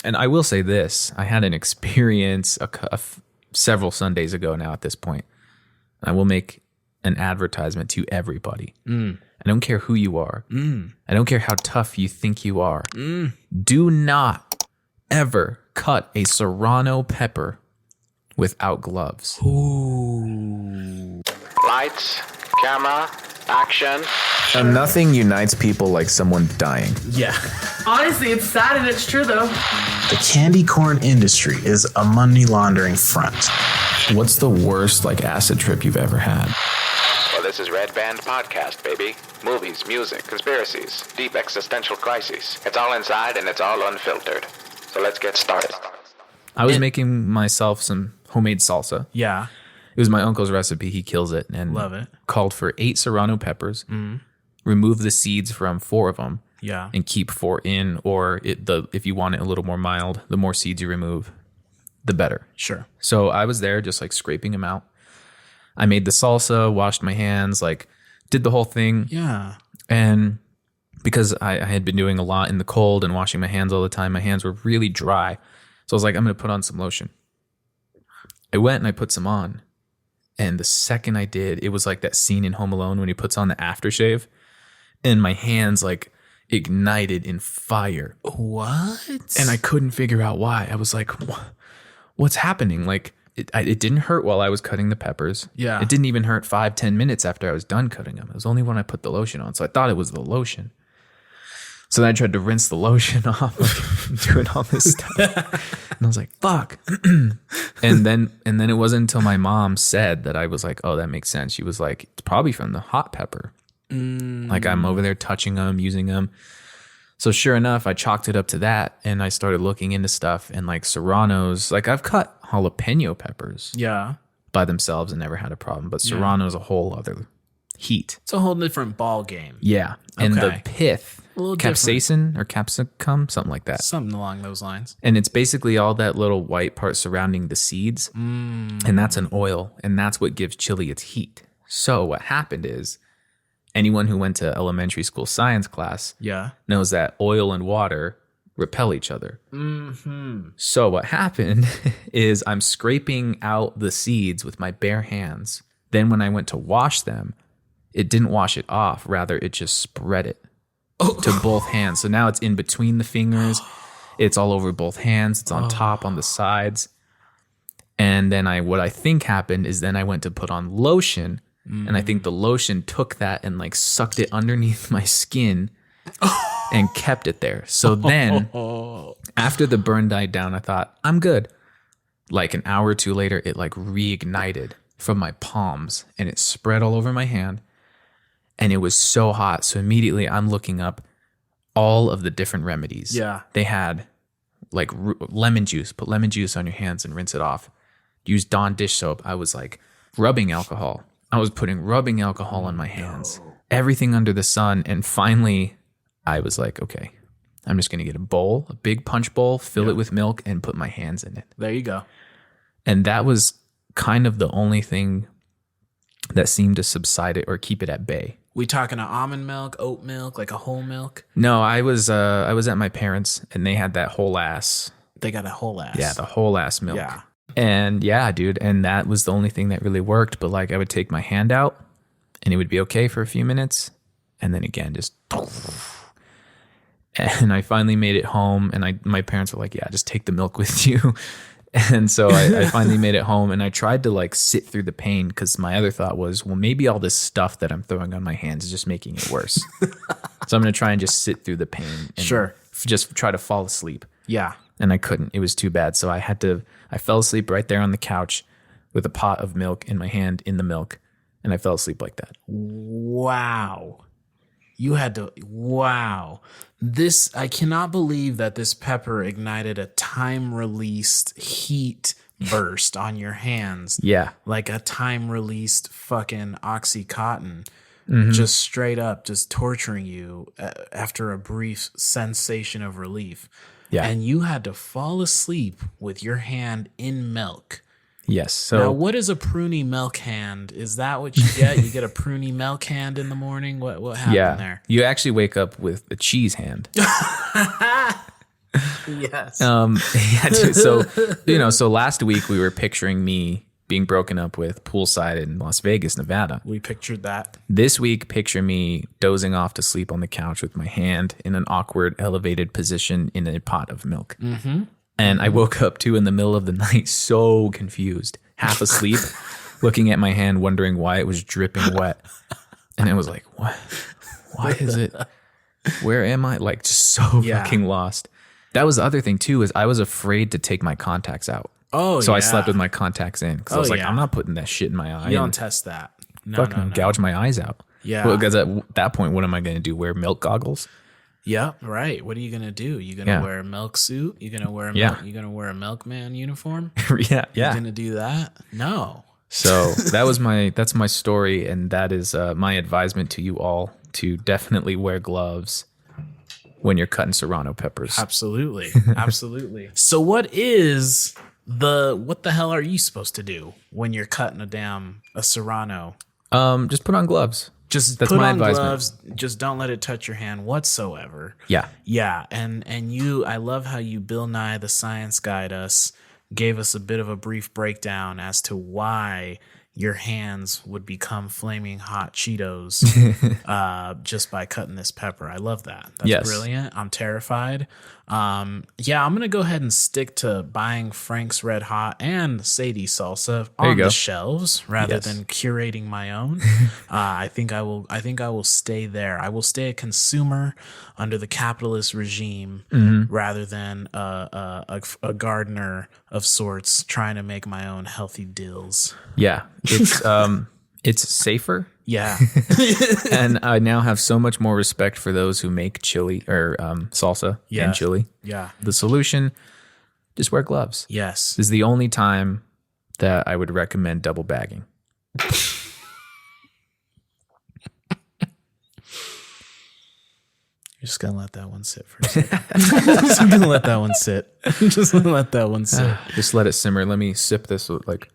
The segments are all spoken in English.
And I will say this. I had an experience several Sundays ago now at this point. I will make an advertisement to everybody. I don't care who you are. I don't care how tough you think you are. Do not ever cut a serrano pepper without gloves. Ooh. Lights, camera, action. And nothing unites people like someone dying. Yeah. Honestly, it's sad and it's true though. The candy corn industry is a money laundering front. What's the worst acid trip you've ever had? Well, this is Red Band Podcast, baby. Movies, music, conspiracies, deep existential crises. It's all inside and it's all unfiltered. So let's get started. I was making myself some homemade salsa. Yeah. It was my uncle's recipe. He kills it. And love it. Called for 8 serrano peppers. Remove the seeds from 4 of them. Yeah. And keep 4 in. Or if you want it a little more mild, the more seeds you remove, the better. Sure. So I was there just scraping them out. I made the salsa, washed my hands, did the whole thing. Yeah. And because I had been doing a lot in the cold and washing my hands all the time, my hands were really dry. So I was like, I'm going to put on some lotion. I went and I put some on. And the second I did, it was like that scene in Home Alone when he puts on the aftershave. And my hands ignited in fire. What? And I couldn't figure out why. I was like, what's happening? It didn't hurt while I was cutting the peppers. Yeah. It didn't even hurt 5-10 minutes after I was done cutting them. It was only when I put the lotion on. So I thought it was the lotion. So then I tried to rinse the lotion off, doing all this stuff. And I was like, fuck. and then it wasn't until my mom said that I was like, oh, that makes sense. She was like, it's probably from the hot pepper. I'm over there touching them, using them. So sure enough, I chalked it up to that, and I started looking into stuff and serranos. I've cut jalapeno peppers by themselves and never had a problem, but serrano is a whole other heat. It's a whole different ball game. Yeah, and the pith, capsaicin or capsicum, something like that. Something along those lines. And it's basically all that little white part surrounding the seeds, and that's an oil, and that's what gives chili its heat. So what happened is, anyone who went to elementary school science class knows that oil and water repel each other. So what happened is I'm scraping out the seeds with my bare hands. Then when I went to wash them, it didn't wash it off. Rather, it just spread it to both hands. So now it's in between the fingers. It's all over both hands. It's on top, on the sides. And then what I think happened is then I went to put on lotion. And I think the lotion took that and sucked it underneath my skin and kept it there. So then after the burn died down, I thought, I'm good. An hour or two later, it reignited from my palms and it spread all over my hand. And it was so hot. So immediately I'm looking up all of the different remedies. Yeah. They had lemon juice. Put lemon juice on your hands and rinse it off. Use Dawn dish soap. I was rubbing alcohol. I was putting rubbing alcohol on my hands, everything under the sun. And finally, I was like, okay, I'm just going to get a big punch bowl, fill it with milk, and put my hands in it. There you go. And that was kind of the only thing that seemed to subside it or keep it at bay. We talking almond milk, oat milk, a whole milk? No, I was at my parents', and they had that whole ass. They got a whole ass. Yeah, the whole ass milk. Yeah. And yeah, dude, and that was the only thing that really worked. But I would take my hand out and it would be okay for a few minutes. And then again, just, and I finally made it home, and my parents were like, yeah, just take the milk with you. And so I finally made it home, and I tried to sit through the pain, because my other thought was, well, maybe all this stuff that I'm throwing on my hands is just making it worse. So I'm going to try and just sit through the pain and just try to fall asleep. Yeah. And I couldn't. It was too bad. So I fell asleep right there on the couch with a pot of milk in my hand in the milk. And I fell asleep like that. Wow. Wow. I cannot believe that this pepper ignited a time-released heat burst on your hands. Yeah. Like a time-released fucking Oxycontin. Just straight up, just torturing you after a brief sensation of relief. Yeah. And you had to fall asleep with your hand in milk. Yes. So now, what is a pruny milk hand? Is that what you get? You get a pruny milk hand in the morning? What happened there? You actually wake up with a cheese hand. Yes. Yeah, dude, so last week we were picturing me being broken up with poolside in Las Vegas, Nevada. We pictured that. This week, picture me dozing off to sleep on the couch with my hand in an awkward elevated position in a pot of milk. Mm-hmm. And I woke up too in the middle of the night, so confused, half asleep, looking at my hand, wondering why it was dripping wet. And I was like, what? Why is it? Where am I? Like, just so fucking lost. That was the other thing too, is I was afraid to take my contacts out. Oh, so I slept with my contacts in because I was like, I'm not putting that shit in my eye. You don't test that. No. Gouge my eyes out. Yeah. Well, because at that point, what am I going to do? Wear milk goggles? Yeah, right. What are you gonna do? You gonna wear a milk suit? You gonna wear you gonna wear a milkman uniform? Yeah. You gonna do that? No. So that's my story, and that is my advisement to you all to definitely wear gloves when you're cutting serrano peppers. Absolutely. Absolutely. So what the hell are you supposed to do when you're cutting a serrano? Just put on gloves. Just that's put my on advisement. gloves. Just don't let it touch your hand whatsoever. Yeah. Yeah. And I love how you Bill Nye the Science Guide us, gave us a bit of a brief breakdown as to why your hands would become flaming hot Cheetos just by cutting this pepper. I love that. That's brilliant. I'm terrified. I'm going to go ahead and stick to buying Frank's Red Hot and Sadie salsa on the shelves rather than curating my own. I think I will stay there. I will stay a consumer under the capitalist regime rather than a gardener of sorts trying to make my own healthy dills. Yeah. It's safer. Yeah. And I now have so much more respect for those who make chili or salsa and chili. Yeah. The solution, just wear gloves. Yes. This is the only time that I would recommend double bagging. Just gonna let that one sit for a second. Just gonna let that one sit. Just gonna let that one sit. Just let it simmer. Let me sip this like.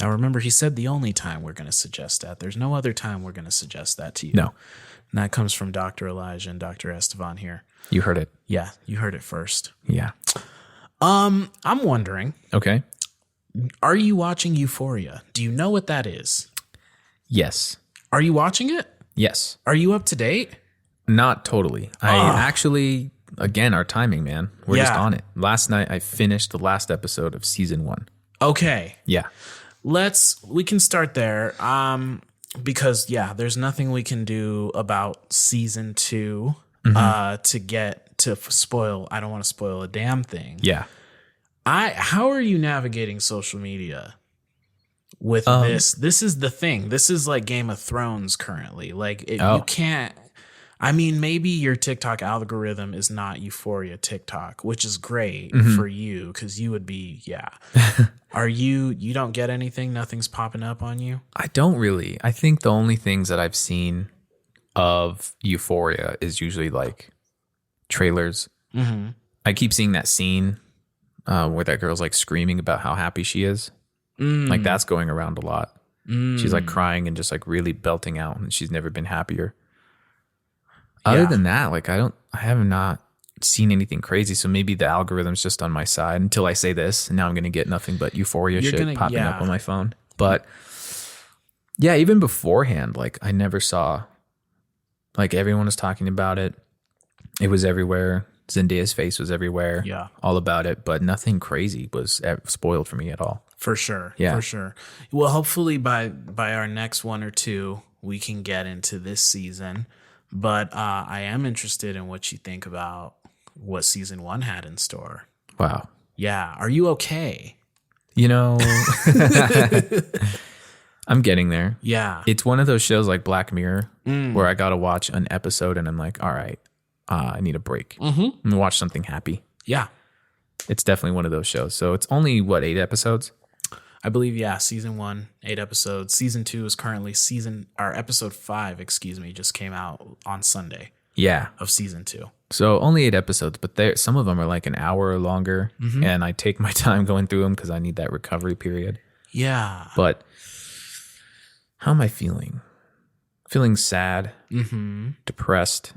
Now remember, he said the only time we're going to suggest that. There's no other time we're going to suggest that to you. No. And that comes from Dr. Elijah and Dr. Estevan here. You heard it. Yeah, you heard it first. Yeah. I'm wondering. Okay. Are you watching Euphoria? Do you know what that is? Yes. Are you watching it? Yes. Are you up to date? Not totally. I actually, again, our timing, man. We're just on it. Last night, I finished the last episode of season 1. Okay. Yeah. We can start there. Because there's nothing we can do about season 2 to spoil. I don't want to spoil a damn thing. Yeah. How are you navigating social media with this? This is the thing. This is like Game of Thrones currently. Like you can't. I mean, maybe your TikTok algorithm is not Euphoria TikTok, which is great for you because you would be, Are you don't get anything? Nothing's popping up on you? I don't really. I think the only things that I've seen of Euphoria is usually like trailers. Mm-hmm. I keep seeing that scene where that girl's like screaming about how happy she is. Like that's going around a lot. She's like crying and just like really belting out, and she's never been happier. Other than that, like I have not seen anything crazy. So maybe the algorithm's just on my side until I say this, and now I'm going to get nothing but Euphoria popping up on my phone. But yeah, even beforehand, like I never saw, like everyone was talking about it. It was everywhere. Zendaya's face was everywhere. Yeah. All about it, but nothing crazy was spoiled for me at all. For sure. Yeah. For sure. Well, hopefully by our next one or two, we can get into this season. But I am interested in what you think about what season 1 had in store. Wow. Yeah. Are you okay? You know, I'm getting there. Yeah. It's one of those shows like Black Mirror where I got to watch an episode and I'm like, all right, I need a break. I'm going to watch something happy. Yeah. It's definitely one of those shows. So it's only, 8 episodes? I believe, season 1, 8 episodes. Season 2 is currently episode 5, just came out on Sunday. Yeah. Of season 2. So only 8 episodes, but some of them are like an hour or longer. And I take my time going through them because I need that recovery period. Yeah. But how am I feeling? feeling sad, depressed,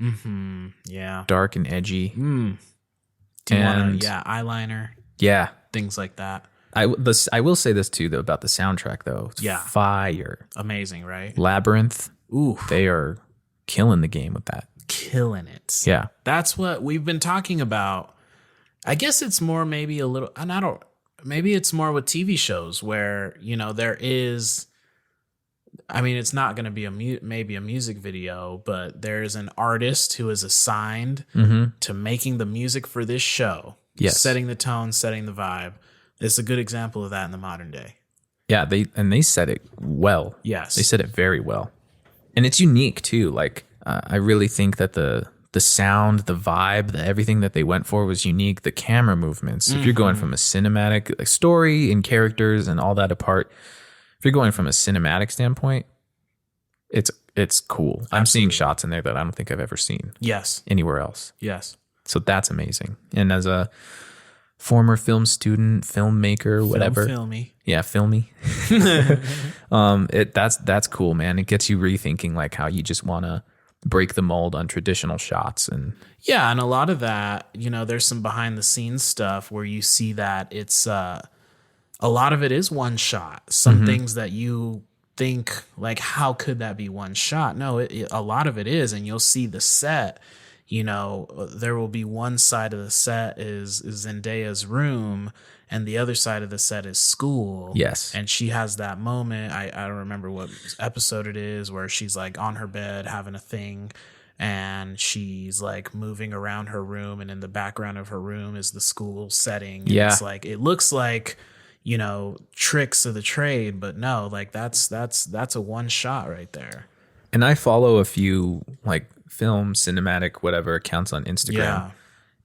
Yeah. dark and edgy. Do you want to, eyeliner, Yeah. things like that. I will say this too, though, about the soundtrack, though. It's fire. Amazing, right? Labyrinth. Ooh. They are killing the game with that. Killing it. Yeah. That's what we've been talking about. I guess it's more maybe a little, and maybe it's more with TV shows where, there is, it's not going to be maybe a music video, but there's an artist who is assigned to making the music for this show. Yes. Setting the tone, setting the vibe. It's a good example of that in the modern day. Yeah, they said it well. Yes. They said it very well. And it's unique too. Like I really think that the sound, the vibe, everything that they went for was unique. The camera movements. If you're going from a cinematic story and characters and all that apart, if you're going from a cinematic standpoint, it's cool. Absolutely. I'm seeing shots in there that I don't think I've ever seen. Yes. Anywhere else. Yes. So that's amazing. And as a former film student, filmmaker, whatever. Filmy. Yeah, filmy. That's cool, man. It gets you rethinking like how you just want to break the mold on traditional shots. And yeah, and a lot of that, there's some behind the scenes stuff where you see that it's a lot of it is one shot. Some things that you think like, how could that be one shot? No, a lot of it is, and you'll see the set. There will be one side of the set is Zendaya's room, and the other side of the set is school. Yes. And she has that moment. I don't remember what episode it is where she's like on her bed having a thing, and she's like moving around her room, and in the background of her room is the school setting. And it's like, it looks like, tricks of the trade, but no, like that's a one shot right there. And I follow a few like film, cinematic, whatever accounts on Instagram. Yeah.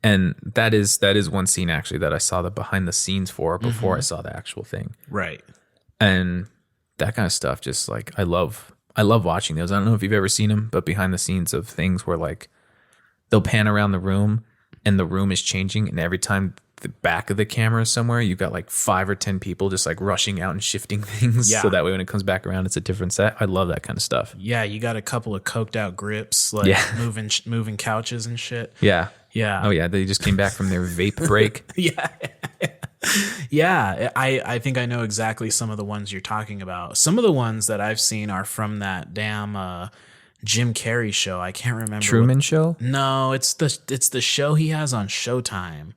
And that is one scene actually that I saw the behind the scenes for before I saw the actual thing. Right. And that kind of stuff, just like I love watching those. I don't know if you've ever seen them, but behind the scenes of things where like they'll pan around the room and the room is changing, and every time the back of the camera is somewhere, you've got like 5 or 10 people just like rushing out and shifting things. Yeah. So that way when it comes back around, it's a different set. I love that kind of stuff. Yeah, you got a couple of coked out grips, like moving couches and shit. Yeah. Yeah. Oh yeah, they just came back from their vape break. Yeah. Yeah, I think I know exactly some of the ones you're talking about. Some of the ones that I've seen are from that damn Jim Carrey show. I can't remember. Truman Show? No, it's the show he has on Showtime.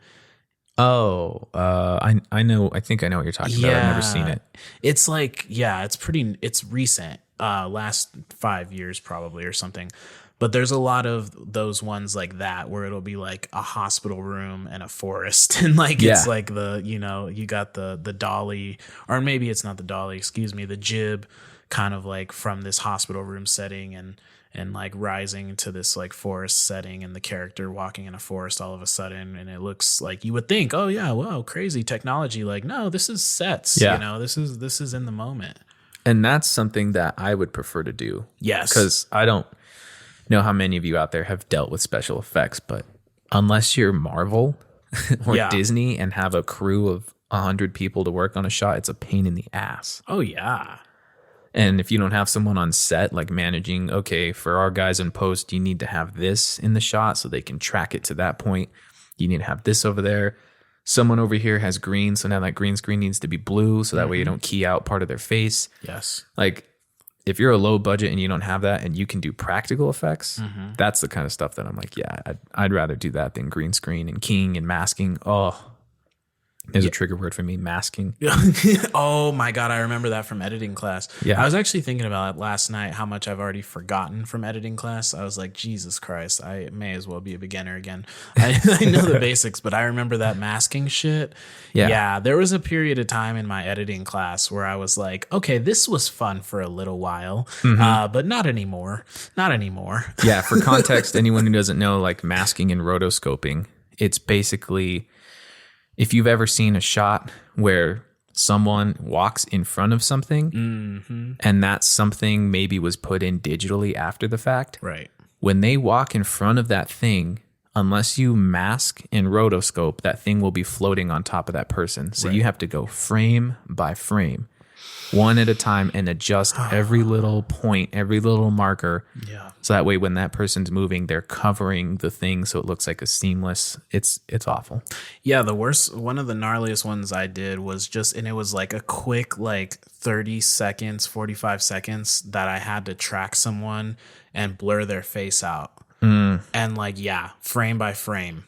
Oh, I know. I think I know what you're talking about. I've never seen it. It's like, it's recent, last 5 years probably or something. But there's a lot of those ones like that where it'll be like a hospital room and a forest, and like it's like you got the dolly, or maybe it's not the dolly, the jib, kind of like from this hospital room setting and like rising into this like forest setting, and the character walking in a forest all of a sudden, and it looks like you would think, oh yeah, whoa, crazy technology. Like, no, this is sets. This is in the moment. And that's something that I would prefer to do. Yes. Because I don't know how many of you out there have dealt with special effects, but unless you're Marvel or Disney and have a crew of 100 people to work on a shot, it's a pain in the ass. Oh yeah. And if you don't have someone on set like managing, okay, for our guys in post, you need to have this in the shot so they can track it to that point. You need to have this over there. Someone over here has green, so now that green screen needs to be blue, so that way you don't key out part of their face. Yes. Like, if you're a low budget and you don't have that and you can do practical effects, that's the kind of stuff that I'm like, yeah, I'd rather do that than green screen and keying and masking. Oh, there's a trigger word for me, masking. Oh my God, I remember that from editing class. Yeah. I was actually thinking about it last night, how much I've already forgotten from editing class. I was like, Jesus Christ, I may as well be a beginner again. I know the basics, but I remember that masking shit. Yeah, there was a period of time in my editing class where I was like, okay, this was fun for a little while, but not anymore. Not anymore. Yeah, for context, anyone who doesn't know, like masking and rotoscoping, it's basically, if you've ever seen a shot where someone walks in front of something and that something maybe was put in digitally after the fact, right? When they walk in front of that thing, unless you mask and rotoscope, that thing will be floating on top of that person. So you have to go frame by frame. one at a time and adjust every little point, every little marker. Yeah. So that way when that person's moving, they're covering the thing so it looks like a seamless. It's awful. Yeah, the worst, one of the gnarliest ones I did was just, and it was like a quick, like 30 seconds, 45 seconds that I had to track someone and blur their face out. And like, yeah, frame by frame,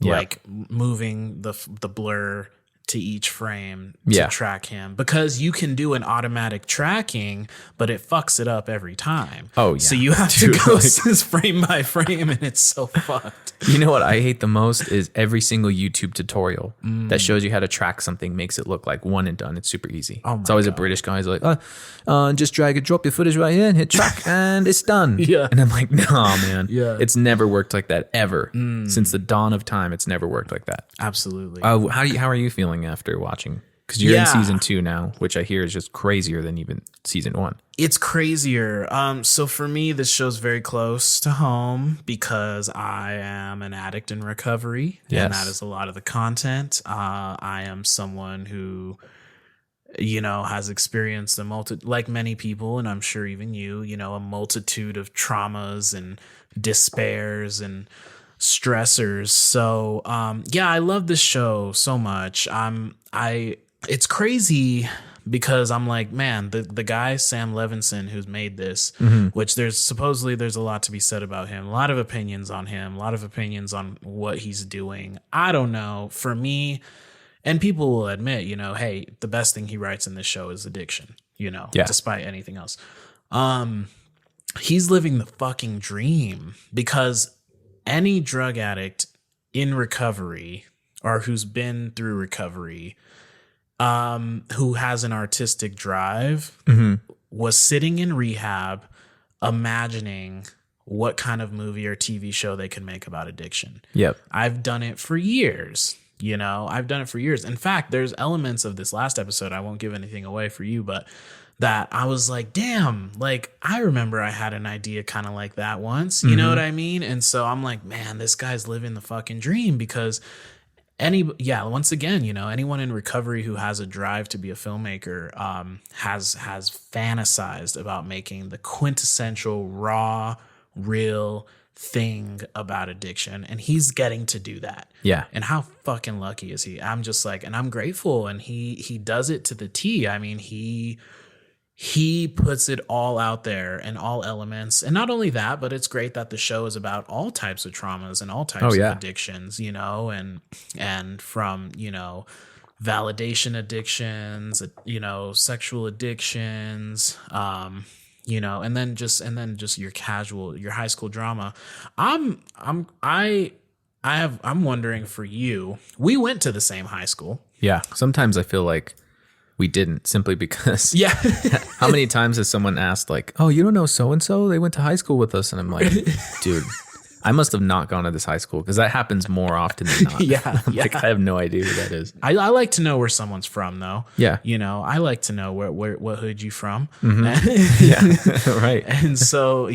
like moving the blur to each frame to track him, because you can do an automatic tracking, but it fucks it up every time. Oh, yeah. So you have to go frame by frame, and it's so fucked. You know what I hate the most is every single YouTube tutorial that shows you how to track something makes it look like one and done. It's super easy. Oh my it's always God. a British guy who's like, just drag and drop your footage right here and hit track and it's done. Yeah. And I'm like, nah, man. Yeah. It's never worked like that ever. Since the dawn of time, it's never worked like that. Absolutely. How are you feeling after watching? Because you're in Yeah. season 2 now, which I hear is just crazier than even season 1. It's crazier. So for me, this show's very close to home because I am an addict in recovery, and that is a lot of the content. I am someone who, has experienced like many people, and I'm sure even you, a multitude of traumas and despairs and stressors. So, I love this show so much. It's crazy because I'm like, man, the guy Sam Levinson who's made this, which there's a lot to be said about him, a lot of opinions on him, a lot of opinions on what he's doing. I don't know. For me, and people will admit, hey, the best thing he writes in this show is addiction, despite anything else. He's living the fucking dream, because any drug addict in recovery or who's been through recovery, who has an artistic drive, was sitting in rehab imagining what kind of movie or TV show they can make about addiction. Yep. I've done it for years. I've done it for years. In fact, there's elements of this last episode, I won't give anything away for you, but that I was like, damn, like I remember I had an idea kind of like that once. You know what I mean? And so I'm like, man, this guy's living the fucking dream, because once again, anyone in recovery who has a drive to be a filmmaker has fantasized about making the quintessential raw, real thing about addiction, and he's getting to do that. Yeah. And how fucking lucky is he? I'm just like, and I'm grateful, and he does it to the T. I mean, he puts it all out there and all elements. And not only that, but it's great that the show is about all types of traumas and all types of addictions, and from, validation addictions, sexual addictions, and then just your high school drama. I'm wondering for you, we went to the same high school. Yeah. Sometimes I feel like we didn't, simply because how many times has someone asked like, oh, you don't know so-and-so? They went to high school with us. And I'm like, dude, I must have not gone to this high school, because that happens more often than not. Like, I have no idea who that is. I like to know where someone's from, though. Yeah. I like to know what hood you from. Yeah, right. And so,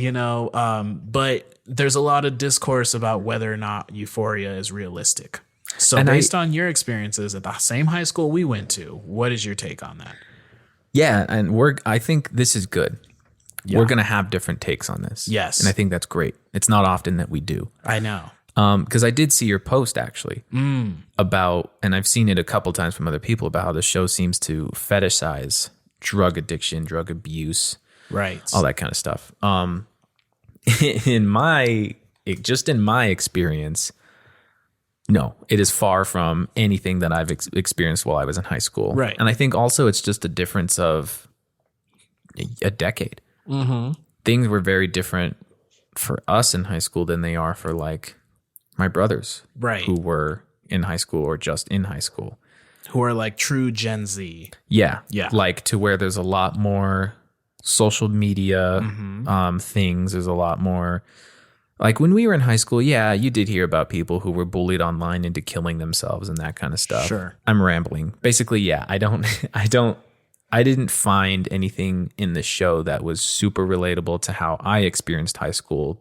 but there's a lot of discourse about whether or not Euphoria is realistic. So And based on your experiences at the same high school we went to, what is your take on that? Yeah, and I think this is good. Yeah. We're going to have different takes on this. Yes. And I think that's great. It's not often that we do. I know. Because I did see your post actually about, and I've seen it a couple times from other people, about how the show seems to fetishize drug addiction, drug abuse, right, all that kind of stuff. In my experience, no, it is far from anything that I've experienced while I was in high school. Right. And I think also it's just a difference of a decade. Things were very different for us in high school than they are for like my brothers, right, who were in high school or just in high school, who are like true Gen Z. Yeah. Like to where there's a lot more social media things. There's a lot more. Like when we were in high school, you did hear about people who were bullied online into killing themselves and that kind of stuff. Sure. I'm rambling. Basically, I didn't find anything in the show that was super relatable to how I experienced high school.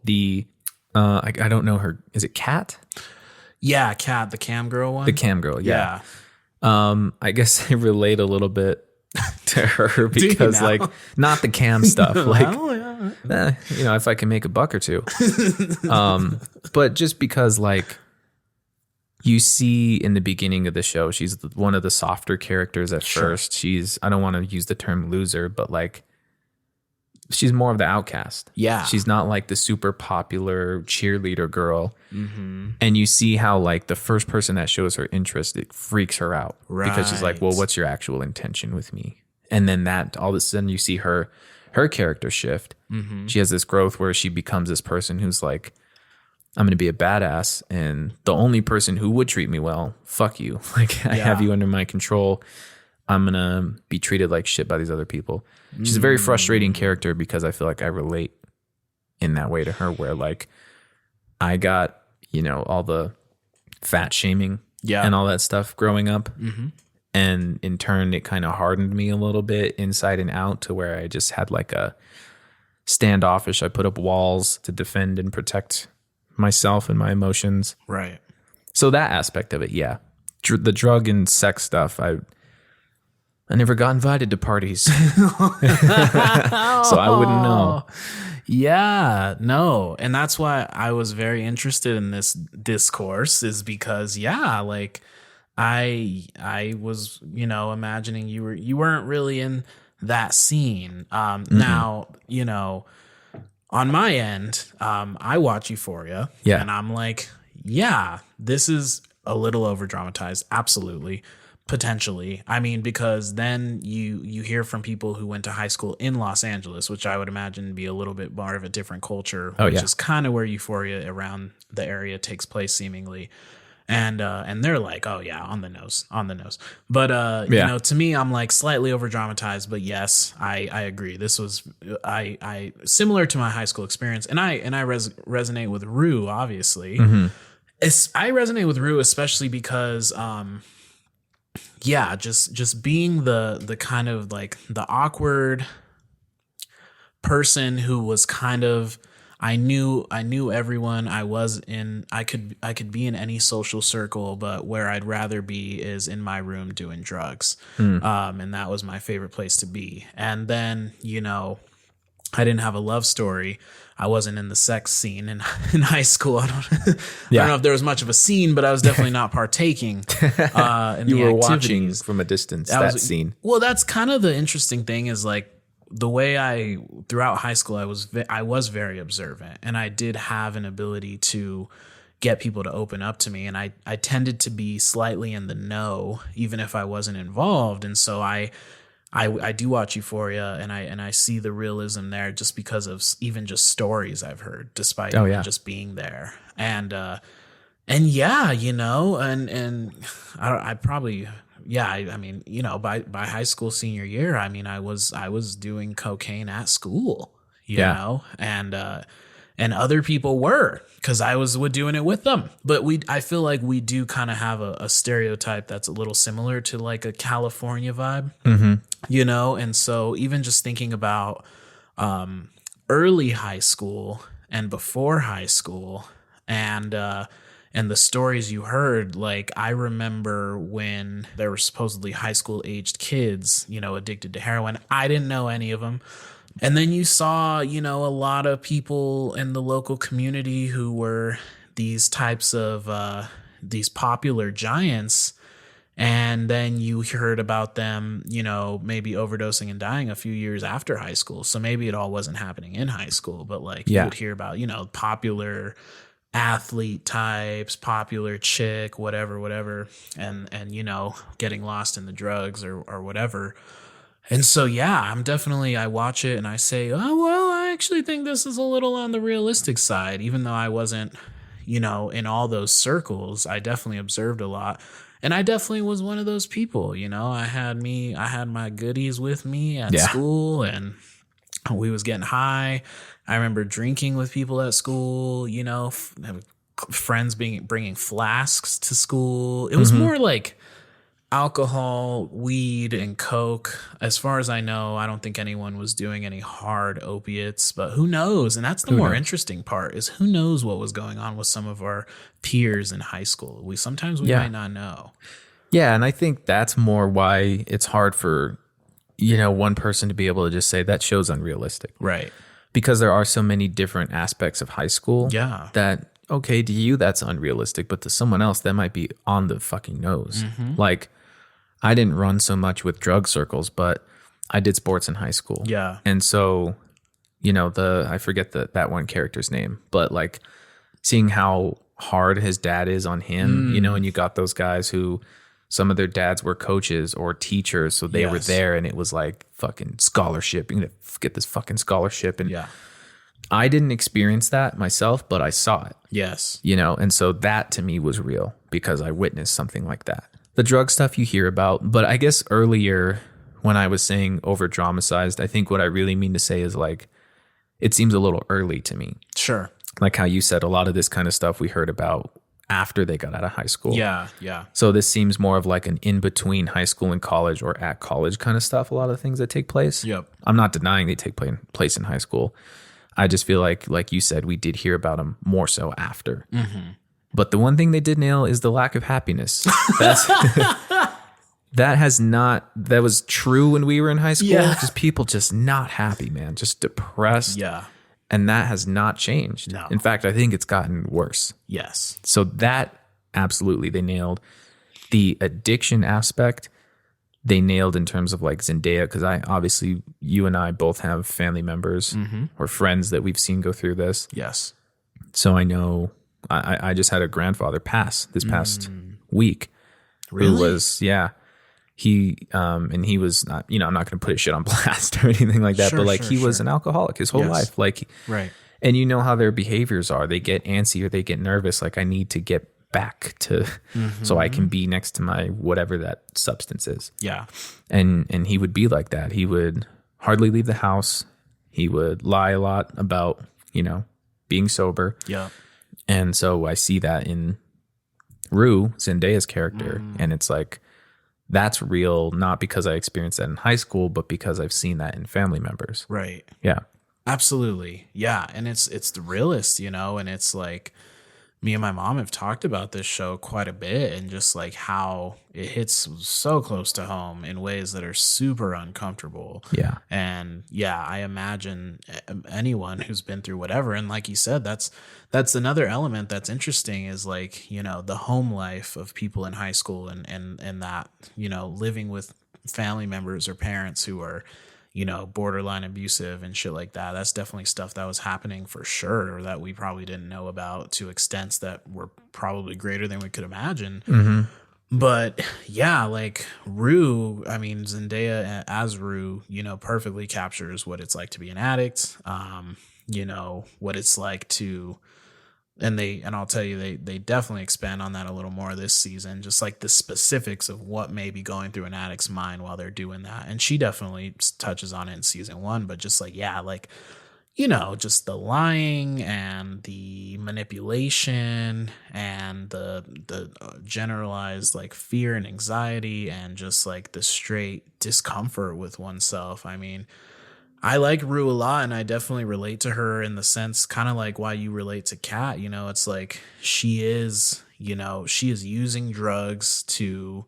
I don't know her. Is it Kat? Yeah, Kat, the cam girl one. The cam girl, yeah. I guess I relate a little bit to her because like not the cam stuff, like if I can make a buck or two. But just because like you see in the beginning of the show, she's one of the softer characters at first. I don't want to use the term loser, but like she's more of the outcast. Yeah. She's not like the super popular cheerleader girl. Mm-hmm. And you see how like the first person that shows her interest, it freaks her out. Right. Because she's like, well, what's your actual intention with me? And then that all of a sudden you see her character shift. Mm-hmm. She has this growth where she becomes this person who's like, I'm going to be a badass, and the only person who would treat me well, fuck you. Like, I have you under my control. I'm going to be treated like shit by these other people. She's a very frustrating character because I feel like I relate in that way to her, where like I got, all the fat shaming and all that stuff growing up. Mm-hmm. And in turn, it kind of hardened me a little bit inside and out to where I just had like a standoffish. I put up walls to defend and protect myself and my emotions. Right. So that aspect of it, yeah. The drug and sex stuff, I never got invited to parties. So I wouldn't know. Yeah, no. And that's why I was very interested in this discourse, is because, like I was, imagining you weren't really in that scene. Now, on my end, I watch Euphoria, and I'm like, this is a little over dramatized. Absolutely. Potentially. I mean, because then you hear from people who went to high school in Los Angeles, which I would imagine be a little bit more of a different culture, which is kind of where Euphoria around the area takes place seemingly. And they're like, oh yeah, on the nose. But to me, I'm like slightly over dramatized, but yes, I agree. This was I similar to my high school experience, and I resonate with Rue, obviously. Mm-hmm. I resonate with Rue especially because just being the kind of like the awkward person who was kind of, I knew everyone. I could be in any social circle, but where I'd rather be is in my room doing drugs. And that was my favorite place to be. And then, I didn't have a love story. I wasn't in the sex scene in high school. I don't know if there was much of a scene, but I was definitely not partaking in you the were activities. Watching from a distance that scene. Well, that's kind of the interesting thing is like the way throughout high school, I was very observant, and I did have an ability to get people to open up to me. And I tended to be slightly in the know, even if I wasn't involved. And so I do watch Euphoria, and I see the realism there just because of even just stories I've heard, despite just being there. And I probably, I mean, by high school senior year, I mean, I was doing cocaine at school, you know, and other people were, because I was doing it with them. But I feel like we do kind of have a stereotype that's a little similar to like a California vibe, and so even just thinking about early high school and before high school and the stories you heard, like I remember when there were supposedly high school aged kids, addicted to heroin. I didn't know any of them. And then you saw, a lot of people in the local community who were these types of these popular giants. And then you heard about them, maybe overdosing and dying a few years after high school. So maybe it all wasn't happening in high school, but like you would hear about, popular athlete types, popular chick, whatever, and getting lost in the drugs or whatever. And so, I watch it and I say, oh, well, I actually think this is a little on the realistic side, even though I wasn't, in all those circles. I definitely observed a lot. And I definitely was one of those people, I had my goodies with me at school, and we was getting high. I remember drinking with people at school, friends bringing flasks to school. It was more like alcohol, weed, and coke. As far as I know, I don't think anyone was doing any hard opiates, but who knows? And that's the more interesting part, is who knows what was going on with some of our peers in high school. We might not know. Yeah, and I think that's more why it's hard for one person to be able to just say that show's unrealistic. Right. Because there are so many different aspects of high school. Yeah. That, okay, to you, that's unrealistic, but to someone else, that might be on the fucking nose. Like, I didn't run so much with drug circles, but I did sports in high school. Yeah. And so, I forget that one character's name, but like seeing how hard his dad is on him, and you got those guys who some of their dads were coaches or teachers. So they were there and it was like fucking scholarship. You're going to get this fucking scholarship. And I didn't experience that myself, but I saw it. Yes. And so that to me was real because I witnessed something like that. The drug stuff you hear about, but I guess earlier when I was saying over dramatized, I think what I really mean to say is like, it seems a little early to me. Sure. Like how you said, a lot of this kind of stuff we heard about after they got out of high school. Yeah. Yeah. So this seems more of like an in between high school and college or at college kind of stuff. A lot of things that take place. Yep. I'm not denying they take place in high school. I just feel like you said, we did hear about them more so after. But the one thing they did nail is the lack of happiness. That's that was true when we were in high school. Yeah. Just people just not happy, man. Just depressed. Yeah. And that has not changed. No. In fact, I think it's gotten worse. Yes. So that absolutely they nailed. The addiction aspect, they nailed in terms of like Zendaya, because obviously you and I both have family members or friends that we've seen go through this. Yes. So I know I just had a grandfather pass this past week. Really? Who was, he was not, I'm not going to put his shit on blast or anything like that, but like he was an alcoholic his whole life. Like, right. And you know how their behaviors are. They get antsy or they get nervous. Like, I need to get back to so I can be next to my whatever that substance is. Yeah. And he would be like that. He would hardly leave the house. He would lie a lot about, being sober. Yeah. And so I see that in Rue, Zendaya's character. And it's like, that's real, not because I experienced that in high school, but because I've seen that in family members. Right. Yeah. Absolutely. Yeah. And it's the realest, and it's like me and my mom have talked about this show quite a bit and just like how it hits so close to home in ways that are super uncomfortable. Yeah. And I imagine anyone who's been through whatever. And like you said, that's another element that's interesting is like, the home life of people in high school and that, living with family members or parents who are, borderline abusive and shit like that. That's definitely stuff that was happening for sure, or that we probably didn't know about to extents that were probably greater than we could imagine. But like Rue, Zendaya as Rue, perfectly captures what it's like to be an addict. What it's like to, and I'll tell you, they definitely expand on that a little more this season, just like the specifics of what may be going through an addict's mind while they're doing that. And she definitely touches on it in season 1, but just like, just the lying and the manipulation and the generalized like fear and anxiety and just like the straight discomfort with oneself. I like Rue a lot, and I definitely relate to her in the sense kind of like why you relate to Kat. It's like she is using drugs to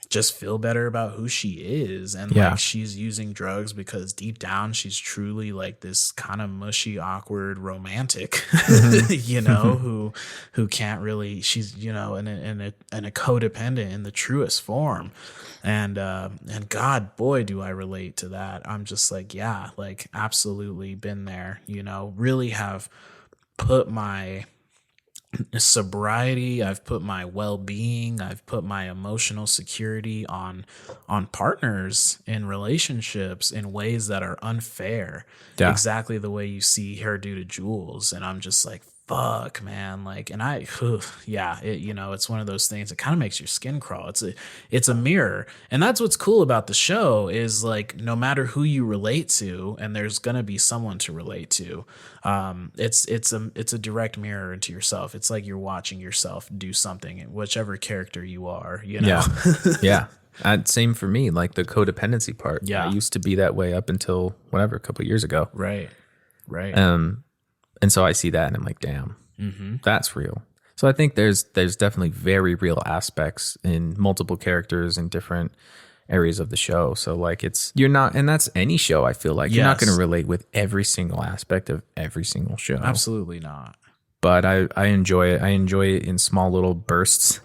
just feel better about who she is. And like she's using drugs because deep down she's truly like this kind of mushy, awkward romantic, who can't really, she's, in a codependent in the truest form. And God, boy, do I relate to that. I'm just like, absolutely been there, really have put my sobriety, I've put my well-being, I've put my emotional security on partners in relationships in ways that are unfair. Exactly the way you see her do to Jules. And I'm just like, fuck, man. Like, and it's one of those things that kind of makes your skin crawl. It's a mirror. And that's what's cool about the show is like, no matter who you relate to, and there's going to be someone to relate to, it's a direct mirror into yourself. It's like you're watching yourself do something, whichever character you are, Yeah. Same for me, like the codependency part. Yeah. I used to be that way up until a couple of years ago. Right. And so I see that and I'm like, damn, that's real. So I think there's definitely very real aspects in multiple characters and different areas of the show. So like you're not, and that's any show. I feel like you're not going to relate with every single aspect of every single show. Absolutely not. But I enjoy it. I enjoy it in small little bursts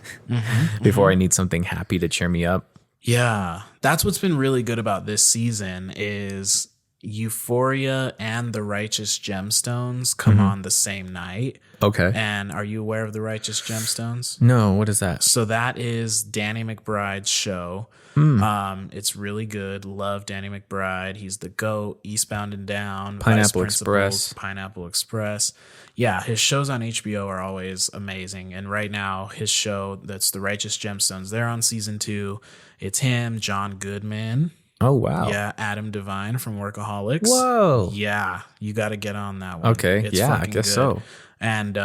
before I need something happy to cheer me up. Yeah, that's what's been really good about this season is Euphoria and The Righteous Gemstones come on the same night. Okay. And are you aware of The Righteous Gemstones? No, what is that? So that is Danny McBride's show. It's really good. Love Danny McBride. He's the GOAT. Eastbound and Down. Pineapple Vice Principals, Express. Pineapple Express. Yeah, his shows on HBO are always amazing. And right now, his show that's The Righteous Gemstones, they're on season 2. It's him, John Goodman. Oh, wow. Yeah, Adam Devine from Workaholics. Whoa. Yeah, you got to get on that one. Okay, It's yeah, I fucking guess good. so. And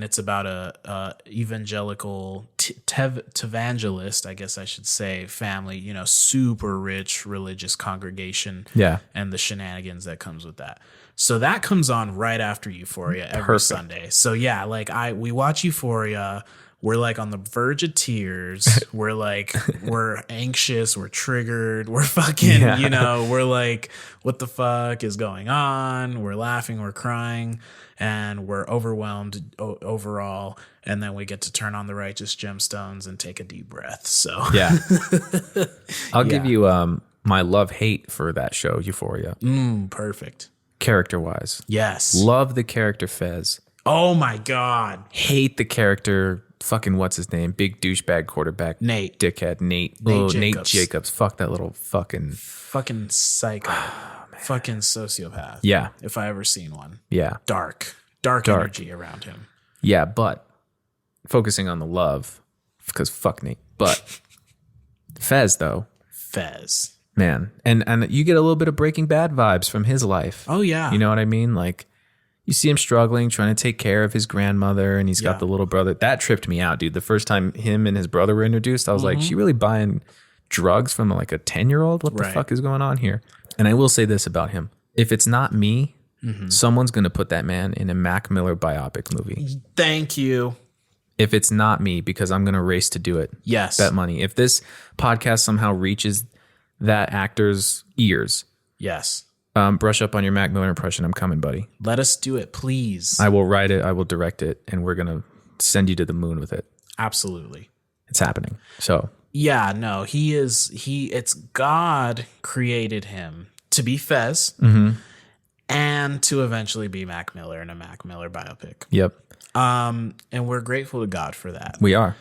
it's about a evangelical tevangelist, I guess I should say, family, you know, super rich religious congregation. Yeah. And the shenanigans that comes with that. So that comes on right after Euphoria every Perfect. Sunday. So yeah, like we watch Euphoria. We're like on the verge of tears. we're anxious. We're triggered. We're fucking, you know, we're like, what the fuck is going on? We're laughing. We're crying. And we're overwhelmed overall. And then we get to turn on The Righteous Gemstones and take a deep breath. So Yeah. I'll give you my love-hate for that show, Euphoria. Perfect. Character-wise. Yes. Love the character Fez. Oh my God. Hate the character fucking what's his name? Big douchebag quarterback. Nate. Dickhead. Nate Jacobs. Nate Jacobs. Fuck that little fucking Psycho. Fucking sociopath. Yeah. If I ever seen one. Yeah. Dark energy around him. Yeah, but focusing on the love, because fuck Nate. But Fez though. Fez. Man. And you get a little bit of Breaking Bad vibes from his life. Oh yeah. You know what I mean? Like you see him struggling, trying to take care of his grandmother, and he's got the little brother. That tripped me out, dude. The first time him and his brother were introduced, I was like, she really buying drugs from like a 10-year-old? What the fuck is going on here? And I will say this about him. If it's not me, someone's going to put that man in a Mac Miller biopic movie. Thank you. If it's not me, because I'm going to race to do it. Yes. Bet money. If this podcast somehow reaches that actor's ears, Yes. brush up on your Mac Miller impression. I'm coming, buddy. Let us do it, please. I will write it. I will direct it. And we're going to send you to the moon with it. Absolutely. It's happening. So Yeah, no, it's God created him to be Fez and to eventually be Mac Miller in a Mac Miller biopic. yep, And we're grateful to God for that. we are.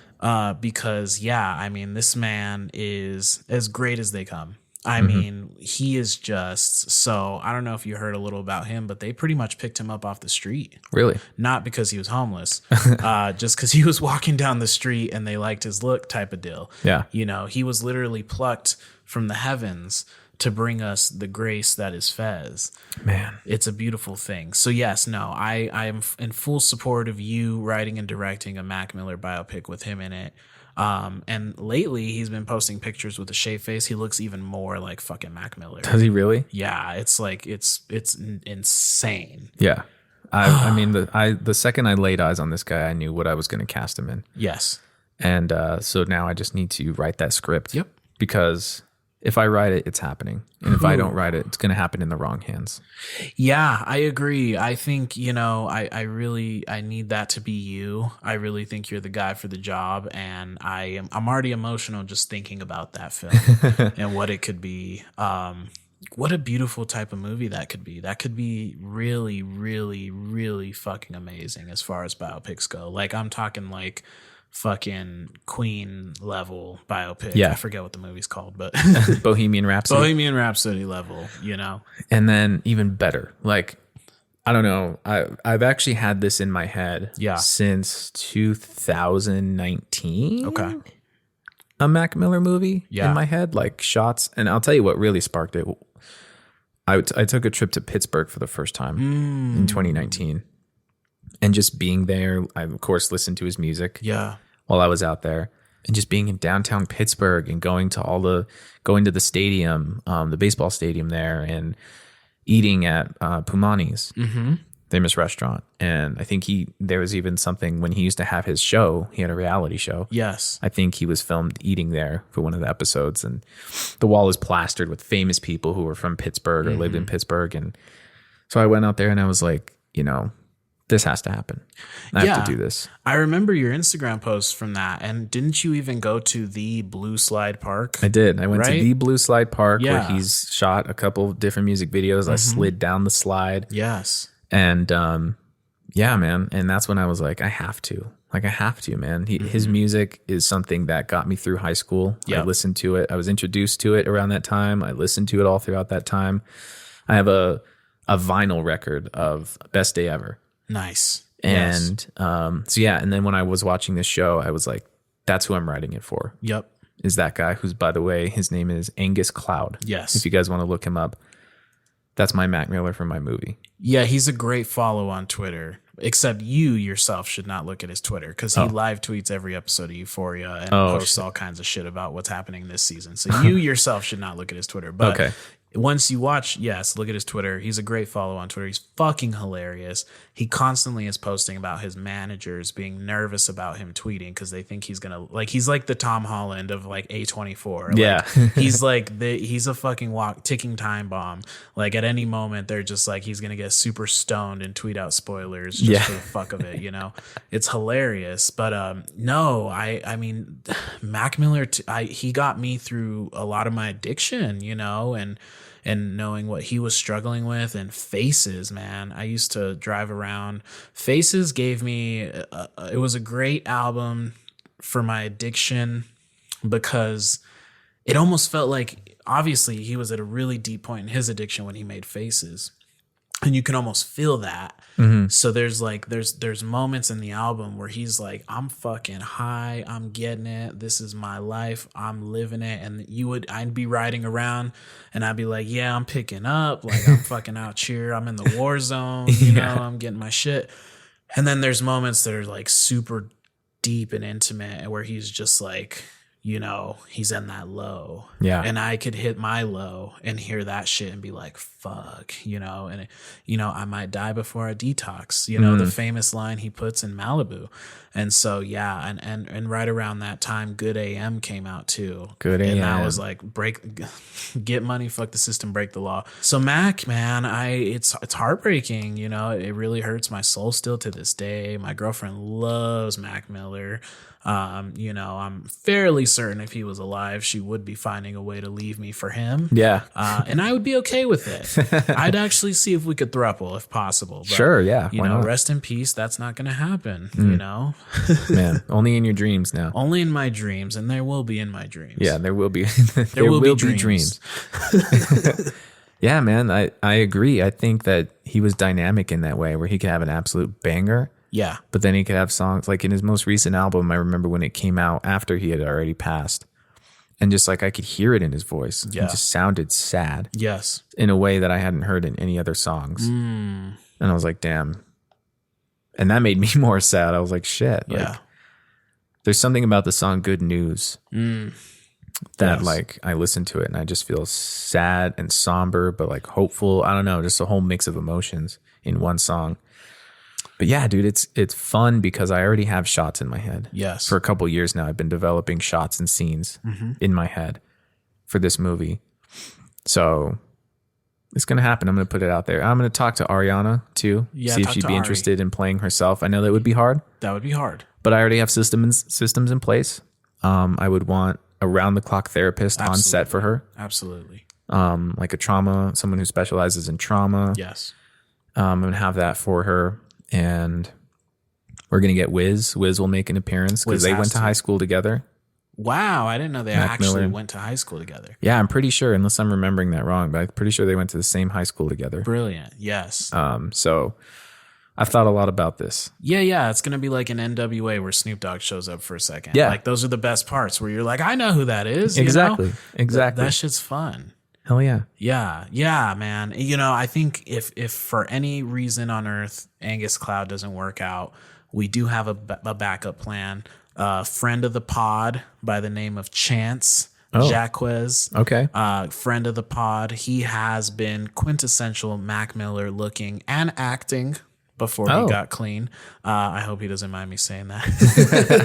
Because yeah, I mean, this man is as great as they come. I mean, he is just so, I don't know if you heard a little about him, but they pretty much picked him up off the street. Really? Not because he was homeless, just because he was walking down the street and they liked his look type of deal. Yeah. You know, he was literally plucked from the heavens to bring us the grace that is Fez. Man. It's a beautiful thing. So yes, no, I am in full support of you writing and directing a Mac Miller biopic with him in it. And lately he's been posting pictures with a shaved face. He looks even more like fucking Mac Miller. Does he really? Yeah, it's like it's insane. Yeah. I mean, the second I laid eyes on this guy, I knew what I was going to cast him in. Yes. And so now I just need to write that script. Yep. Because if I write it, it's happening. And if I don't write it, it's going to happen in the wrong hands. Yeah, I agree. I think, you know, I need that to be you. I really think you're the guy for the job. And I'm already emotional just thinking about that film and what it could be. What a beautiful type of movie that could be. That could be really, really, really fucking amazing as far as biopics go. Like I'm talking like fucking Queen level biopic. Yeah. I forget what the movie's called, but Bohemian Rhapsody. Bohemian Rhapsody level, you know? And then even better, like, I don't know. I've actually had this in my head since 2019. Okay. A Mac Miller movie Yeah. in my head, like shots. And I'll tell you what really sparked it. I took a trip to Pittsburgh for the first time in 2019. And just being there, I, of course, listened to his music while I was out there. And just being in downtown Pittsburgh and going to the stadium, the baseball stadium there, and eating at Pumani's. famous restaurant. And I think there was even something when he used to have his show, he had a reality show. Yes. I think he was filmed eating there for one of the episodes, and the wall is plastered with famous people who were from Pittsburgh or lived in Pittsburgh. And so I went out there and I was like, this has to happen. I have to do this. I remember your Instagram post from that. And didn't you even go to the Blue Slide Park? I did. I went to Right? the Blue Slide Park where Yeah. he's shot a couple different music videos. I slid down the slide. Yes. And yeah, man. And that's when I was like, I have to, man. His music is something that got me through high school. Yep. I listened to it. I was introduced to it around that time. I listened to it all throughout that time. I have a vinyl record of Best Day Ever. Nice. And so yeah, and then when I was watching this show, I was like, that's who I'm writing it for. Yep. Is that guy who's, by the way, his name is Angus Cloud. Yes. If you guys want to look him up, that's my Mac Miller from my movie. Yeah, he's a great follow on Twitter. Except you yourself should not look at his Twitter because he live tweets every episode of Euphoria and posts all kinds of shit about what's happening this season. So you yourself should not look at his Twitter. But Okay. once you watch, yes, look at his Twitter. He's a great follow on Twitter. He's fucking hilarious. He constantly is posting about his managers being nervous about him tweeting because they think he's gonna he's like the Tom Holland of like A24. Yeah. He's like he's a fucking ticking time bomb. Like at any moment they're just like he's gonna get super stoned and tweet out spoilers just for the fuck of it. It's hilarious. But no, I mean Mac Miller. He got me through a lot of my addiction. And knowing what he was struggling with, and Faces, man. I used to drive around. Faces gave me, it was a great album for my addiction because it almost felt like, obviously he was at a really deep point in his addiction when he made Faces. And you can almost feel that. So there's moments in the album where he's like, I'm fucking high, I'm getting it, this is my life, I'm living it. And I'd be riding around and I'd be like, yeah, I'm picking up, like I'm fucking out here, I'm in the war zone, I'm getting my shit. And then there's moments that are like super deep and intimate where he's just like, he's in that low. Yeah. And I could hit my low and hear that shit and be like, fuck, and I might die before I detox, the famous line he puts in Malibu. And so, yeah. And right around that time, Good AM came out too. Good AM. And I was like, get money, fuck the system, break the law. So Mac, man, it's heartbreaking. It really hurts my soul still to this day. My girlfriend loves Mac Miller. I'm fairly certain if he was alive, she would be finding a way to leave me for him. Yeah. And I would be okay with it. I'd actually see if we could throuple if possible. But, Sure. Yeah. Why not? Rest in peace. That's not going to happen, Man, only in your dreams now. Only in my dreams, and there will be in my dreams. Yeah, there will be. There will be dreams. Yeah, man, I agree. I think that he was dynamic in that way where he could have an absolute banger. Yeah. But then he could have songs like in his most recent album. I remember when it came out after he had already passed, and just like I could hear it in his voice. Yeah. It just sounded sad. Yes. In a way that I hadn't heard in any other songs. And I was like, damn. And that made me more sad. I was like, shit. Yeah. Like, there's something about the song Good News that like I listen to it and I just feel sad and somber, but like hopeful. I don't know, just a whole mix of emotions in one song. But yeah, dude, it's fun because I already have shots in my head. Yes. For a couple years now, I've been developing shots and scenes in my head for this movie. So it's going to happen. I'm going to put it out there. I'm going to talk to Ariana too. Yeah, see if talk she'd to be Ari. interested in playing herself. I know that would be hard, That would be hard. but I already have systems in place. I would want a round the clock therapist on set for her. Absolutely. Like someone who specializes in trauma. Yes. I'm going to have that for her. And we're going to get Wiz. Wiz will make an appearance because Wiz they has went to to. high school together. Wow. I didn't know they Mac actually Miller. went to high school together. Yeah, I'm pretty sure, unless I'm remembering that wrong, but I'm pretty sure they went to the same high school together. Brilliant. Yes. So I've thought a lot about this. Yeah. It's going to be like an NWA where Snoop Dogg shows up for a second. Yeah. Like those are the best parts where you're like, I know who that is. Exactly. You know? Exactly. That shit's fun. Hell yeah. Yeah, man. I think if for any reason on earth Angus Cloud doesn't work out, we do have a backup plan. Friend of the pod by the name of Chance Jacquez. Okay. Friend of the pod. He has been quintessential Mac Miller looking and acting before he Oh. got clean. I hope he doesn't mind me saying that.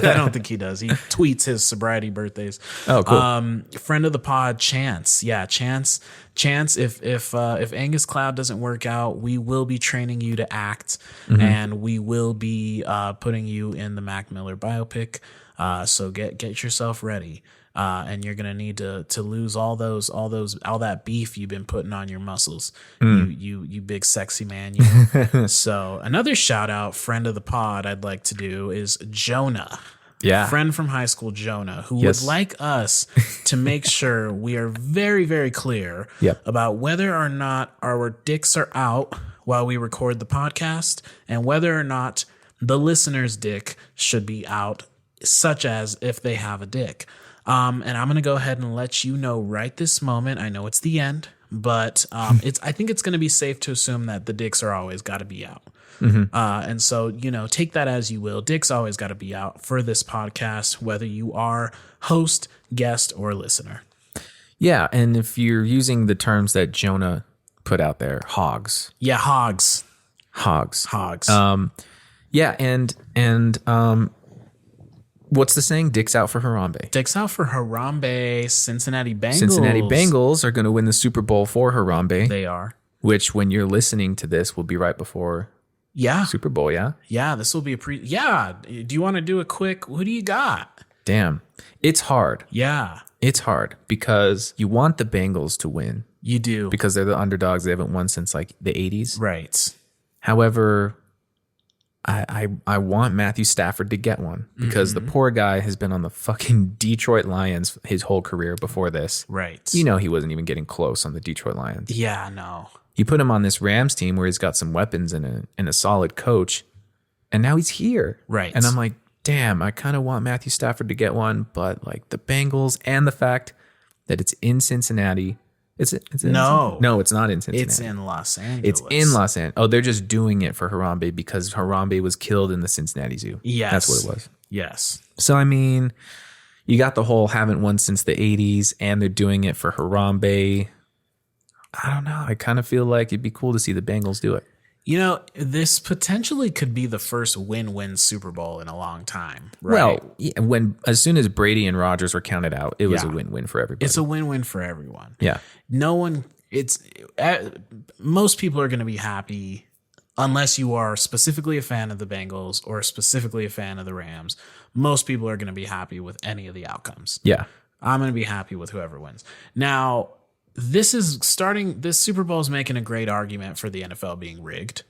I don't think he does. He tweets his sobriety birthdays. Oh, cool. Friend of the pod, Chance. Yeah, Chance. If Angus Cloud doesn't work out, we will be training you to act, and we will be putting you in the Mac Miller biopic. So get yourself ready. And you're gonna need to lose all that beef you've been putting on your muscles. You big sexy man. You. So another shout out, friend of the pod, I'd like to do is Jonah. Yeah. Friend from high school, Jonah, who Yes. would like us to make sure we are very, very clear Yep. about whether or not our dicks are out while we record the podcast, and whether or not the listener's dick should be out, such as if they have a dick. And I'm going to go ahead and let you know right this moment. I know it's the end, but I think it's going to be safe to assume that the dicks are always got to be out. And so, take that as you will. Dicks always got to be out for this podcast, whether you are host, guest, or listener. Yeah, and if you're using the terms that Jonah put out there, hogs. Yeah, hogs. Yeah, and what's the saying? Dicks out for Harambe. Dicks out for Harambe. Cincinnati Bengals. Cincinnati Bengals are going to win the Super Bowl for Harambe, They are. which when you're listening to this will be right before Yeah. Super Bowl, yeah? Yeah, this will be a Yeah. Do you want to do a quick, who do you got? Damn. It's hard. Yeah, It's hard because you want the Bengals to win you do. because they're the underdogs. They haven't won since like the 80s. Right. However, I want Matthew Stafford to get one because the poor guy has been on the fucking Detroit Lions his whole career before this. Right. You know he wasn't even getting close on the Detroit Lions. Yeah, no. You put him on this Rams team where he's got some weapons and a solid coach, and now he's here. Right. And I'm like, damn, I kind of want Matthew Stafford to get one, but like the Bengals and the fact that it's in Cincinnati. It's no, it's not in Cincinnati. It's in Los Angeles. It's in Los Angeles. Oh, they're just doing it for Harambe because Harambe was killed in the Cincinnati Zoo. Yes. That's what it was. Yes. So, I mean, you got the whole haven't won since the 80s, and they're doing it for Harambe. I don't know. I kind of feel like it'd be cool to see the Bengals do it. This potentially could be the first win-win Super Bowl in a long time. Right? Well, yeah, as soon as Brady and Rodgers were counted out, it was a win-win for everybody. It's a win-win for everyone. Yeah. Most people are going to be happy unless you are specifically a fan of the Bengals or specifically a fan of the Rams. Most people are going to be happy with any of the outcomes. Yeah. I'm going to be happy with whoever wins. Now, this Super Bowl is making a great argument for the NFL being rigged.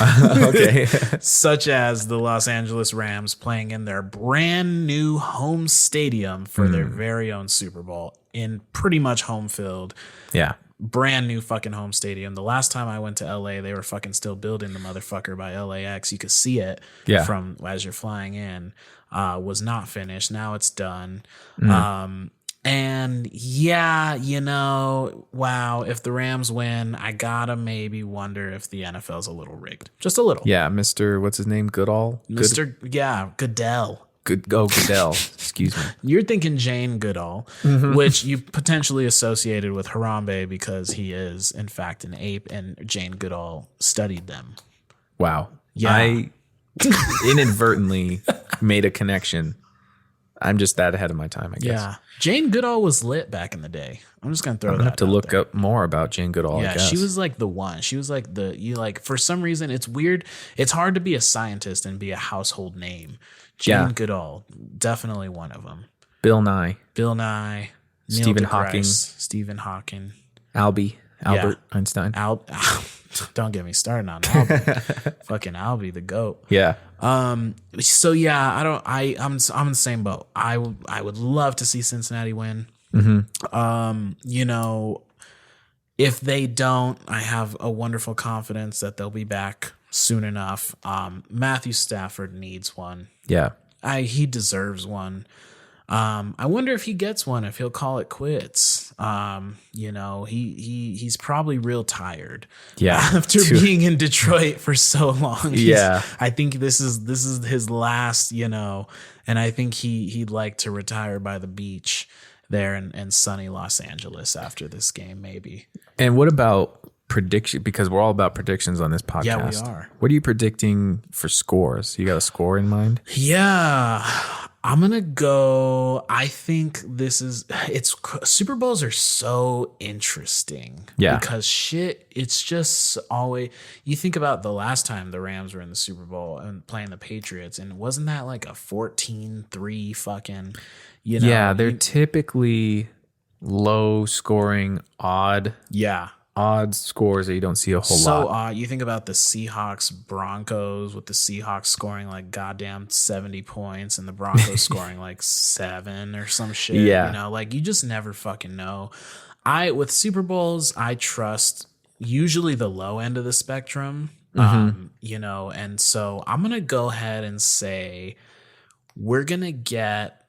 Okay. Such as the Los Angeles Rams playing in their brand new home stadium for their very own Super Bowl in pretty much home field. Yeah. Brand new fucking home stadium. The last time I went to LA, they were fucking still building the motherfucker by LAX. You could see it from as you're flying in. Was not finished. Now it's done. And wow, if the Rams win, I gotta maybe wonder if the NFL's a little rigged. Just a little. Yeah. Mr. What's his name? Goodall? Goodell. Goodell. Excuse me. You're thinking Jane Goodall, which you potentially associated with Harambe because he is, in fact, an ape, and Jane Goodall studied them. Wow. Yeah. I inadvertently made a connection. I'm just that ahead of my time, I guess. Yeah. Jane Goodall was lit back in the day. I'm just going to throw that I have to out look there. up more about Jane Goodall, I Yeah, guess. she was like the one. She was like for some reason, it's weird. It's hard to be a scientist and be a household name. Jane Goodall, definitely one of them. Bill Nye. Neil Stephen deGrasse Hawking. Albert Einstein. Don't get me started on Albert. Fucking Albie, the GOAT. Yeah. So yeah, I'm in the same boat. I would love to see Cincinnati win. If they don't, I have a wonderful confidence that they'll be back soon enough. Matthew Stafford needs one. Yeah. He deserves one. I wonder if he gets one, if he'll call it quits. He's probably real tired. Yeah. After being in Detroit for so long. Yeah. I think this is his last, and I think he'd like to retire by the beach there in sunny Los Angeles after this game, maybe. And what about prediction, because we're all about predictions on this podcast. Yeah, we are. What are you predicting for scores? You got a score in mind? Yeah, I'm gonna go. I think Super Bowls are so interesting. Yeah. Because it's just always, you think about the last time the Rams were in the Super Bowl and playing the Patriots, and wasn't that like a 14-3 fucking, Yeah, they're typically low scoring, odd scores that you don't see a whole lot. You think about the Seahawks Broncos, with the Seahawks scoring like goddamn 70 points and the Broncos scoring like 7 or some shit. Yeah. Like you just never fucking know. With Super Bowls, I trust usually the low end of the spectrum. And so I'm gonna go ahead and say we're gonna get.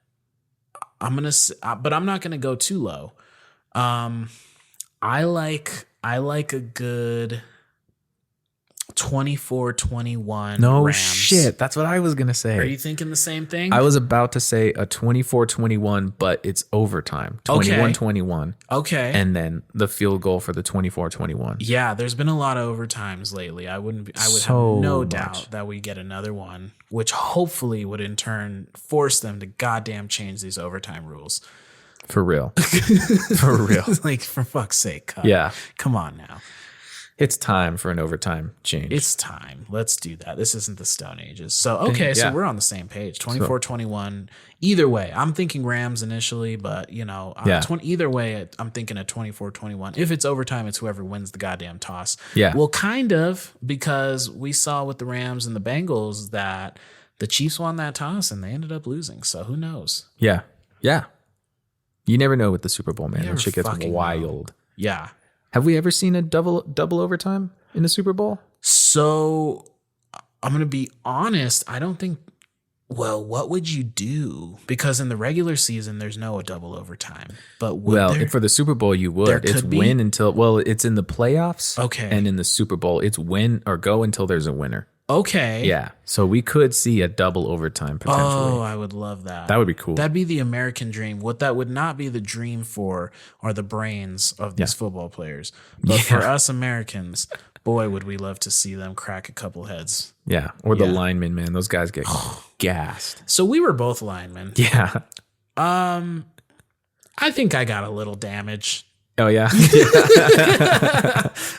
But I'm not gonna go too low. I like a good 24-21. No Rams. shit. That's what I was going to say. Are you thinking the same thing? I was about to say a 24-21, but it's overtime. 21-21. Okay. And then the field goal for the 24-21. Yeah, there's been a lot of overtimes lately. I would have no doubt that we get another one, which hopefully would in turn force them to goddamn change these overtime rules. For real. For real. Like, for fuck's sake. Yeah. Come on now. It's time for an overtime change. It's time. Let's do that. This isn't the Stone Ages. So so we're on the same page. 24-21. Either way, I'm thinking Rams initially, but either way, I'm thinking a 24-21. If it's overtime, it's whoever wins the goddamn toss. Yeah. Well, kind of, because we saw with the Rams and the Bengals that the Chiefs won that toss and they ended up losing. So who knows? Yeah. Yeah. You never know with the Super Bowl, man. That shit gets wild. Know. Yeah. Have we ever seen a double overtime in the Super Bowl? So I'm going to be honest. I don't think. Well, what would you do? Because in the regular season, there's no double overtime. But for the Super Bowl, you would. It's win until it's in the playoffs. Okay. And in the Super Bowl, it's win or go until there's a winner. Okay. Yeah. So we could see a double overtime potentially. Oh, I would love that. That would be cool. That'd be the American dream. What that would not be the dream for are the brains of these football players. But for us Americans, boy, would we love to see them crack a couple heads. Yeah. Or the linemen, man. Those guys get gassed. So we were both linemen. Yeah. I think I got a little damage. Oh, yeah.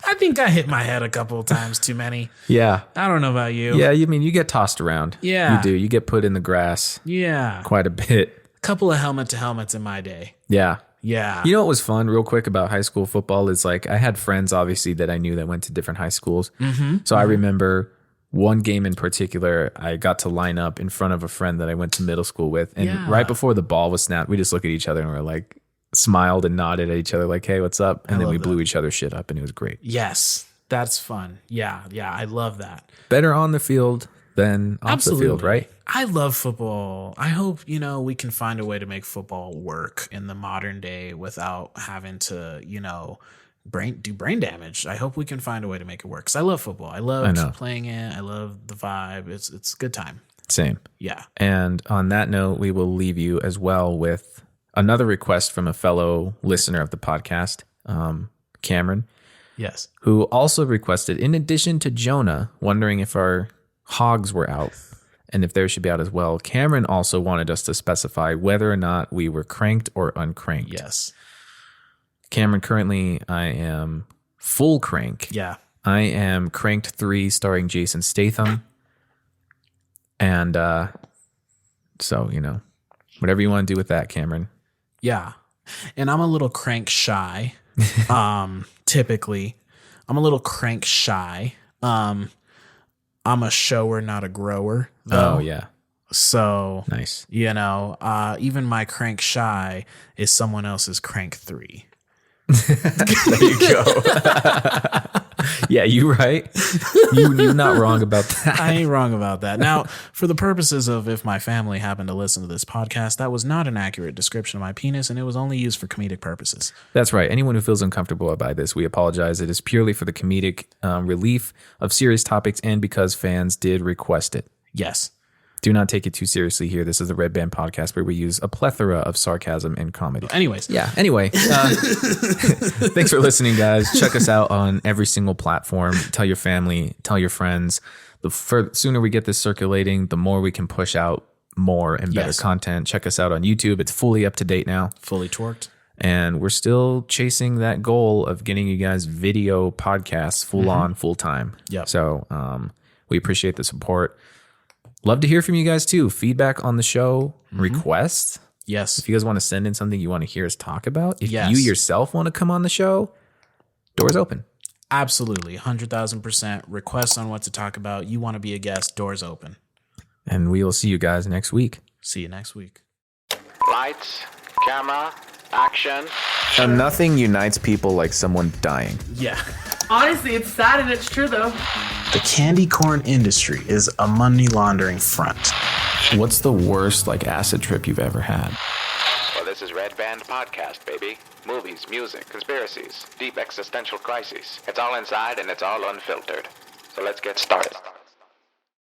I think I hit my head a couple of times too many. Yeah. I don't know about you. Yeah, you get tossed around. Yeah. You do. You get put in the grass. Yeah. Quite a bit. Couple of helmet to helmets in my day. Yeah. Yeah. You know what was fun real quick about high school football is like I had friends obviously that I knew that went to different high schools. So I remember one game in particular, I got to line up in front of a friend that I went to middle school with. And right before the ball was snapped, we just looked at each other and we're like, smiled and nodded at each other like, hey, what's up? And then we blew each other's shit up and it was great. Yes, that's fun. Yeah, I love that. Better on the field than off the field, right? I love football. I hope, we can find a way to make football work in the modern day without having to, do brain damage. I hope we can find a way to make it work. Because I love football. I love playing it. I love the vibe. It's a good time. Same. Yeah. And on that note, we will leave you as well with another request from a fellow listener of the podcast, Cameron. Yes. Who also requested, in addition to Jonah, wondering if our hogs were out and if theirs should be out as well, Cameron also wanted us to specify whether or not we were cranked or uncranked. Yes. Cameron, currently I am full crank. Yeah. I am Cranked 3 starring Jason Statham. And so, whatever you want to do with that, Cameron. Yeah. And I'm a little crank shy. Typically. I'm a little crank shy. I'm a shower, not a grower, though. Oh, yeah. So, nice. Even my crank shy is someone else's crank 3. There you go. Yeah, you right. You're not wrong about that. I ain't wrong about that. Now, for the purposes of if my family happened to listen to this podcast, that was not an accurate description of my penis, and it was only used for comedic purposes. That's right. Anyone who feels uncomfortable by this, we apologize. It is purely for the comedic relief of serious topics and because fans did request it. Yes. Do not take it too seriously here. This is the Red Band Podcast where we use a plethora of sarcasm and comedy. Anyways. Yeah. Anyway, thanks for listening, guys. Check us out on every single platform. Tell your family, tell your friends. The sooner we get this circulating, the more we can push out more and better content. Check us out on YouTube. It's fully up to date now. Fully torqued. And we're still chasing that goal of getting you guys video podcasts full on, full time. Yeah. So we appreciate the support. Love to hear from you guys too. Feedback on the show, requests. Yes. If you guys want to send in something you want to hear us talk about, if Yes. you yourself want to come on the show, doors open. Absolutely. 100,000%. Requests on what to talk about. You want to be a guest, doors open. And we will see you guys next week. See you next week. Lights, camera, action. And nothing unites people like someone dying. Yeah. Honestly, it's sad and it's true though. The candy corn industry is a money laundering front. What's the worst acid trip you've ever had? Well, this is Red Band Podcast, baby. Movies, music, conspiracies, deep existential crises. It's all inside and it's all unfiltered. So let's get started.